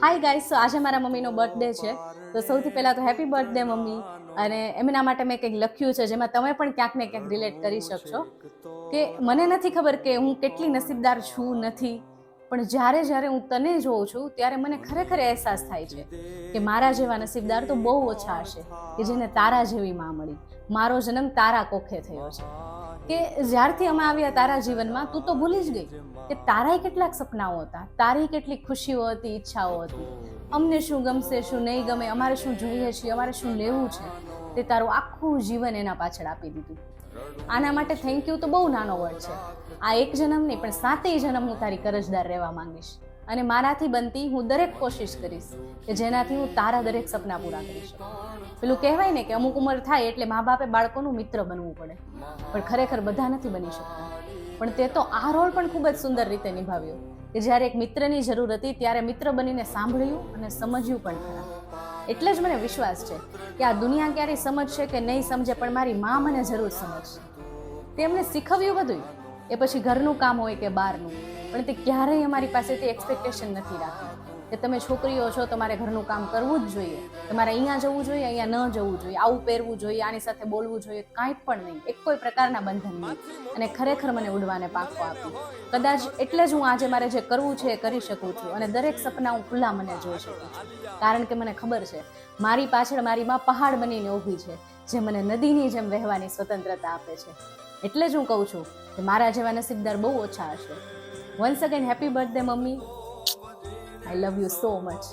Hi guys, સો આજે મારા મમ્મીનો બર્થડે છે. તો સૌથી પહેલાં તો હેપી બર્થડે મમ્મી. અને એમના માટે મેં કંઈક લખ્યું છે જેમાં તમે પણ ક્યાંક ને ક્યાંક રિલેટ કરી શકશો. કે મને નથી ખબર કે હું કેટલી નસીબદાર છું નથી, પણ જ્યારે જ્યારે હું તને જોઉં છું ત્યારે મને ખરેખર અહેસાસ થાય છે કે મારા જેવા નસીબદાર તો બહુ ઓછા હશે કે જેને તારા જેવી માં મળી. મારો જન્મ તારા કોખે થયો છે. કે જ્યારથી અમે આવ્યા તારા જીવનમાં તું તો ભૂલી જ ગઈ કે તારાય કેટલાક સપનાઓ હતા, તારી કેટલી ખુશીઓ હતી, ઈચ્છાઓ હતી. અમને શું ગમશે, શું નહીં ગમે, અમારે શું જોઈએ છીએ, અમારે શું લેવું છે, તે તારું આખું જીવન એના પાછળ આપી દીધું. આના માટે થેન્ક યુ તો બહુ નાનો વર્ડ છે. આ એક જન્મ નહીં પણ 7 જન્મ હું તારી કરજદાર રહેવા માંગીશ. અને મારાથી બનતી હું દરેક કોશિશ કરીશ કે જેનાથી હું તારા દરેક સપના પૂરા કરી શકું. પેલું કહેવાય ને કે અમુક ઉંમર થાય એટલે મા બાપે બાળકોનું મિત્ર બનવું પડે, પણ ખરેખર બધા નથી બની શકતા. પણ તે તો આ રોલ પણ ખૂબ જ સુંદર રીતે નિભાવ્યો કે જ્યારે એક મિત્રની જરૂર હતી ત્યારે મિત્ર બનીને સાંભળ્યું અને સમજ્યું પણ ખરા. એટલે જ મને વિશ્વાસ છે કે આ દુનિયા ક્યારેય સમજશે કે નહીં સમજે, પણ મારી મા મને જરૂર સમજશે. તે એમને શીખવ્યું બધું, એ પછી ઘરનું કામ હોય કે બહારનું, પણ તે ક્યારેય અમારી પાસેથી એક્સપેક્ટેશન નથી રાખી કે તમે છોકરીઓ છો, તમારે ઘરનું કામ કરવું જ જોઈએ, તમારે અહીંયા જવું જોઈએ, અહીંયા ન જવું જોઈએ, આવું પહેરવું જોઈએ, આની સાથે બોલવું જોઈએ, કાંઈ પણ નહીં, એક કોઈ પ્રકારના બંધન નહીં. અને ખરેખર મને ઉડવાને પાંખો આપી. કદાચ એટલે જ હું આજે મારે જે કરવું છે એ કરી શકું છું અને દરેક સપના હું ખુલ્લા મને જોઈ શકું છું. કારણ કે મને ખબર છે મારી પાછળ મારી માં પહાડ બનીને ઊભી છે, જે મને નદીની જેમ વહેવાની સ્વતંત્રતા આપે છે. એટલે જ હું કહું છું કે મારા જેવા નસીબદાર બહુ ઓછા હશે. Once again happy birthday mummy. I love you so much.